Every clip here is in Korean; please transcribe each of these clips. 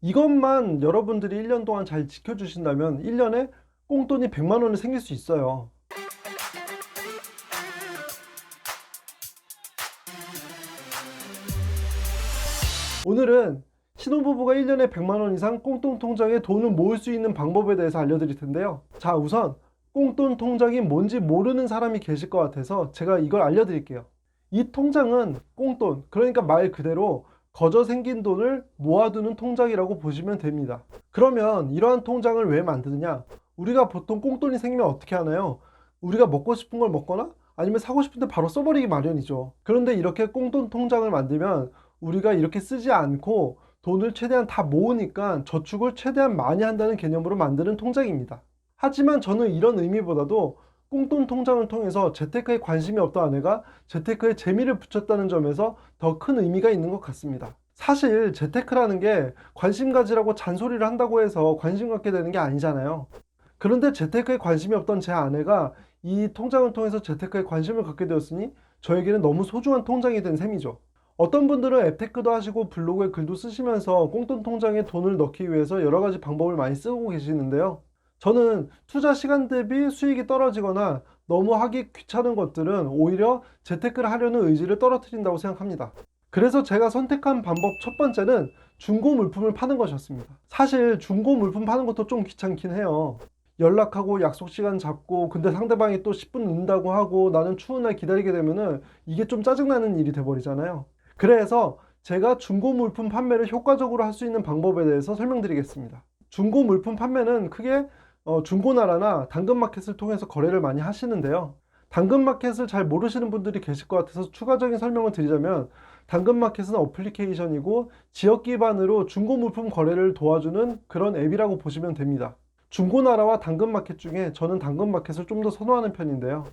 이것만 여러분들이 1년 동안 잘 지켜주신다면 1년에 꽁돈이 100만 원이 생길 수 있어요. 오늘은 신혼부부가 1년에 100만 원 이상 꽁돈 통장에 돈을 모을 수 있는 방법에 대해서 알려드릴 텐데요. 자, 우선 꽁돈 통장이 뭔지 모르는 사람이 계실 것 같아서 제가 이걸 알려드릴게요. 이 통장은 꽁돈, 그러니까 말 그대로 거저 생긴 돈을 모아두는 통장이라고 보시면 됩니다. 그러면 이러한 통장을 왜 만드느냐? 우리가 보통 꽁돈이 생기면 어떻게 하나요? 우리가 먹고 싶은 걸 먹거나 아니면 사고 싶은데 바로 써버리기 마련이죠. 그런데 이렇게 꽁돈 통장을 만들면 우리가 이렇게 쓰지 않고 돈을 최대한 다 모으니까 저축을 최대한 많이 한다는 개념으로 만드는 통장입니다. 하지만 저는 이런 의미보다도 꽁돈 통장을 통해서 재테크에 관심이 없던 아내가 재테크에 재미를 붙였다는 점에서 더 큰 의미가 있는 것 같습니다. 사실 재테크라는 게 관심 가지라고 잔소리를 한다고 해서 관심 갖게 되는 게 아니잖아요. 그런데 재테크에 관심이 없던 제 아내가 이 통장을 통해서 재테크에 관심을 갖게 되었으니 저에게는 너무 소중한 통장이 된 셈이죠. 어떤 분들은 앱테크도 하시고 블로그에 글도 쓰시면서 꽁돈 통장에 돈을 넣기 위해서 여러 가지 방법을 많이 쓰고 계시는데요. 저는 투자 시간 대비 수익이 떨어지거나 너무 하기 귀찮은 것들은 오히려 재테크를 하려는 의지를 떨어뜨린다고 생각합니다. 그래서 제가 선택한 방법 첫 번째는 중고 물품을 파는 것이었습니다. 사실 중고 물품 파는 것도 좀 귀찮긴 해요. 연락하고 약속 시간 잡고 근데 상대방이 또 10분 늦는다고 하고 나는 추운 날 기다리게 되면은 이게 좀 짜증나는 일이 돼버리잖아요. 그래서 제가 중고 물품 판매를 효과적으로 할 수 있는 방법에 대해서 설명드리겠습니다. 중고 물품 판매는 크게 중고나라나 당근마켓을 통해서 거래를 많이 하시는데요. 당근마켓을 잘 모르시는 분들이 계실 것 같아서 추가적인 설명을 드리자면, 당근마켓은 어플리케이션이고 지역 기반으로 중고 물품 거래를 도와주는 그런 앱이라고 보시면 됩니다. 중고나라와 당근마켓 중에 저는 당근마켓을 좀 더 선호하는 편인데요.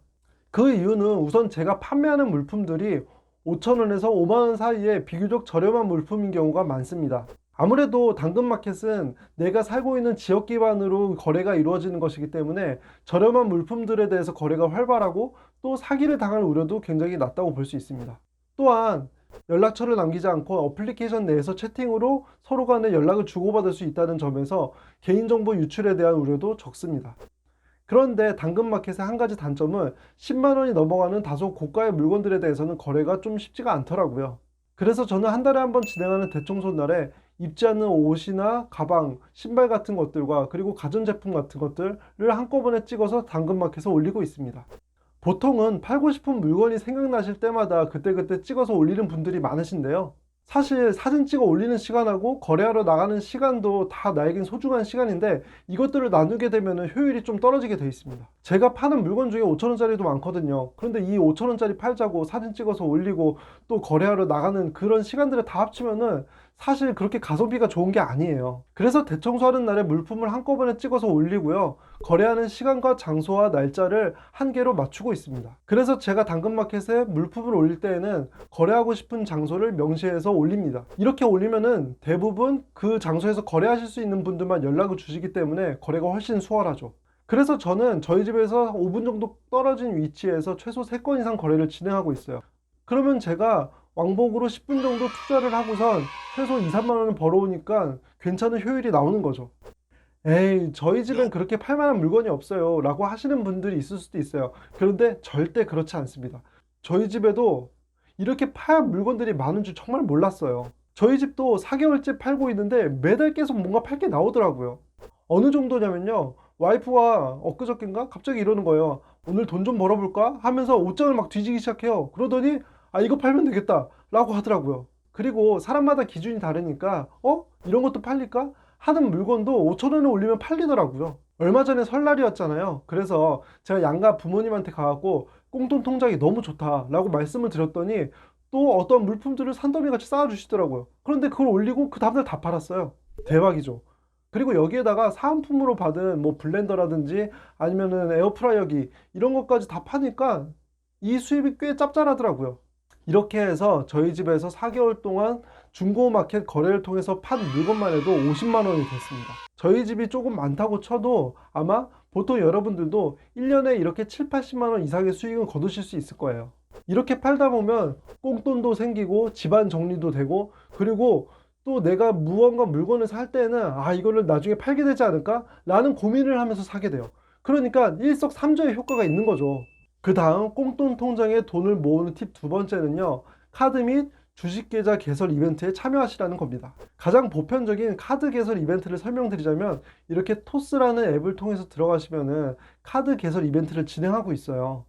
그 이유는 우선 제가 판매하는 물품들이 5,000원에서 5만원 사이에 비교적 저렴한 물품인 경우가 많습니다. 아무래도 당근마켓은 내가 살고 있는 지역 기반으로 거래가 이루어지는 것이기 때문에 저렴한 물품들에 대해서 거래가 활발하고 또 사기를 당할 우려도 굉장히 낮다고 볼 수 있습니다. 또한 연락처를 남기지 않고 어플리케이션 내에서 채팅으로 서로 간에 연락을 주고받을 수 있다는 점에서 개인정보 유출에 대한 우려도 적습니다. 그런데 당근마켓의 한 가지 단점은 10만 원이 넘어가는 다소 고가의 물건들에 대해서는 거래가 좀 쉽지가 않더라고요. 그래서 저는 한 달에 한 번 진행하는 대청소 날에 입지 않는 옷이나 가방, 신발 같은 것들과 그리고 가전제품 같은 것들을 한꺼번에 찍어서 당근마켓에 올리고 있습니다. 보통은 팔고 싶은 물건이 생각나실 때마다 그때그때 찍어서 올리는 분들이 많으신데요. 사실 사진 찍어 올리는 시간하고 거래하러 나가는 시간도 다 나에겐 소중한 시간인데 이것들을 나누게 되면 효율이 좀 떨어지게 되어 있습니다. 제가 파는 물건 중에 5,000원짜리도 많거든요. 그런데 이 5,000원짜리 팔자고 사진 찍어서 올리고 또 거래하러 나가는 그런 시간들을 다 합치면은 사실 그렇게 가성비가 좋은 게 아니에요. 그래서 대청소하는 날에 물품을 한꺼번에 찍어서 올리고요. 거래하는 시간과 장소와 날짜를 한 개로 맞추고 있습니다. 그래서 제가 당근마켓에 물품을 올릴 때에는 거래하고 싶은 장소를 명시해서 올립니다. 이렇게 올리면은 대부분 그 장소에서 거래하실 수 있는 분들만 연락을 주시기 때문에 거래가 훨씬 수월하죠. 그래서 저는 저희 집에서 5분 정도 떨어진 위치에서 최소 3건 이상 거래를 진행하고 있어요. 그러면 제가 왕복으로 10분 정도 투자를 하고선 최소 2, 3만 원을 벌어오니까 괜찮은 효율이 나오는 거죠. 에이, 저희 집엔 그렇게 팔만한 물건이 없어요 라고 하시는 분들이 있을 수도 있어요. 그런데 절대 그렇지 않습니다. 저희 집에도 이렇게 팔 물건들이 많은 줄 정말 몰랐어요. 저희 집도 4개월째 팔고 있는데 매달 계속 뭔가 팔 게 나오더라고요. 어느 정도냐면요, 와이프가 엊그저께인가 갑자기 이러는 거예요. 오늘 돈 좀 벌어볼까? 하면서 옷장을 막 뒤지기 시작해요. 그러더니 아, 이거 팔면 되겠다 라고 하더라고요. 그리고 사람마다 기준이 다르니까 이런 것도 팔릴까? 하는 물건도 5,000원에 올리면 팔리더라고요. 얼마 전에 설날이었잖아요. 그래서 제가 양가 부모님한테 가갖고 꽁돈 통장이 너무 좋다 라고 말씀을 드렸더니 또 어떤 물품들을 산더미 같이 쌓아주시더라고요. 그런데 그걸 올리고 그 다음날 다 팔았어요. 대박이죠. 그리고 여기에다가 사은품으로 받은 뭐 블렌더라든지 아니면은 에어프라이어기 이런 것까지 다 파니까 이 수입이 꽤 짭짤하더라고요. 이렇게 해서 저희 집에서 4개월 동안 중고마켓 거래를 통해서 판 물건만 해도 50만 원이 됐습니다. 저희 집이 조금 많다고 쳐도 아마 보통 여러분들도 1년에 이렇게 7, 80만 원 이상의 수익은 거두실 수 있을 거예요. 이렇게 팔다 보면 꽁돈도 생기고 집안 정리도 되고 그리고 또 내가 무언가 물건을 살 때는 이거를 나중에 팔게 되지 않을까? 라는 고민을 하면서 사게 돼요. 그러니까 일석삼조의 효과가 있는 거죠. 그 다음 꽁돈 통장에 돈을 모으는 팁 두 번째는요. 카드 및 주식 계좌 개설 이벤트에 참여하시라는 겁니다. 가장 보편적인 카드 개설 이벤트를 설명드리자면 이렇게 토스라는 앱을 통해서 들어가시면은 카드 개설 이벤트를 진행하고 있어요.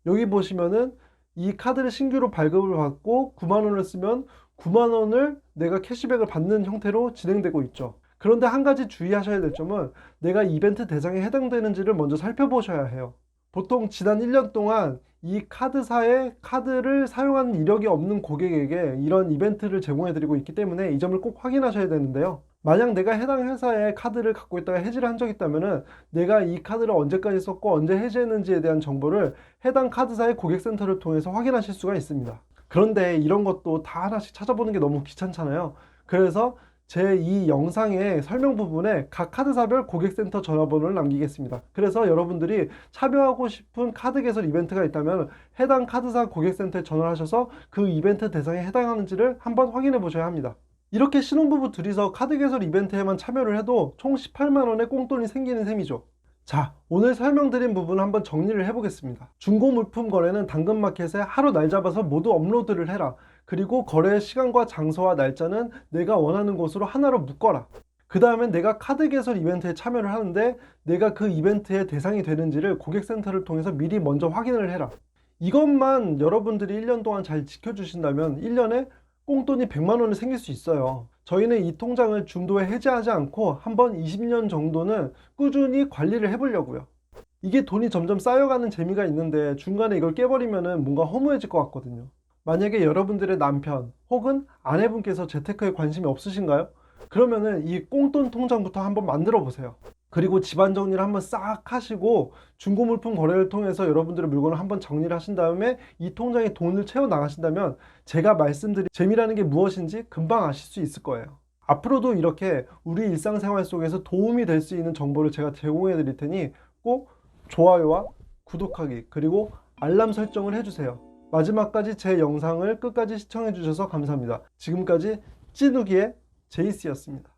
여기 보시면은 이 카드를 신규로 발급을 받고 9만 원을 쓰면 9만 원을 내가 캐시백을 받는 형태로 진행되고 있죠. 그런데 한 가지 주의하셔야 될 점은 내가 이벤트 대상에 해당되는지를 먼저 살펴보셔야 해요. 보통 지난 1년 동안 이 카드사에 카드를 사용한 이력이 없는 고객에게 이런 이벤트를 제공해드리고 있기 때문에 이 점을 꼭 확인하셔야 되는데요. 만약 내가 해당 회사의 카드를 갖고 있다가 해지를 한 적이 있다면 내가 이 카드를 언제까지 썼고 언제 해지했는지에 대한 정보를 해당 카드사의 고객센터를 통해서 확인하실 수가 있습니다. 그런데 이런 것도 다 하나씩 찾아보는 게 너무 귀찮잖아요. 그래서 제 이 영상의 설명 부분에 각 카드사별 고객센터 전화번호를 남기겠습니다. 그래서 여러분들이 참여하고 싶은 카드 개설 이벤트가 있다면 해당 카드사 고객센터에 전화를 하셔서 그 이벤트 대상에 해당하는지를 한번 확인해 보셔야 합니다. 이렇게 신혼부부 둘이서 카드 개설 이벤트에만 참여를 해도 총 18만 원의 꽁돈이 생기는 셈이죠. 자, 오늘 설명드린 부분 한번 정리를 해보겠습니다. 중고 물품 거래는 당근마켓에 하루 날 잡아서 모두 업로드를 해라. 그리고 거래 시간과 장소와 날짜는 내가 원하는 곳으로 하나로 묶어라. 그 다음에 내가 카드 개설 이벤트에 참여를 하는데 내가 그 이벤트의 대상이 되는지를 고객센터를 통해서 미리 먼저 확인을 해라. 이것만 여러분들이 1년 동안 잘 지켜주신다면 1년에 꽁돈이 100만 원이 생길 수 있어요. 저희는 이 통장을 중도에 해지하지 않고 한번 20년 정도는 꾸준히 관리를 해보려고요. 이게 돈이 점점 쌓여가는 재미가 있는데 중간에 이걸 깨버리면 뭔가 허무해질 것 같거든요. 만약에 여러분들의 남편 혹은 아내분께서 재테크에 관심이 없으신가요? 그러면은 이 꽁돈 통장부터 한번 만들어 보세요. 그리고 집안 정리를 한번 싹 하시고 중고 물품 거래를 통해서 여러분들의 물건을 한번 정리를 하신 다음에 이 통장에 돈을 채워 나가신다면 제가 말씀드린 재미라는 게 무엇인지 금방 아실 수 있을 거예요. 앞으로도 이렇게 우리 일상생활 속에서 도움이 될 수 있는 정보를 제가 제공해 드릴 테니 꼭 좋아요와 구독하기 그리고 알람 설정을 해주세요. 마지막까지 제 영상을 끝까지 시청해 주셔서 감사합니다. 지금까지 찐우기의 제이스였습니다.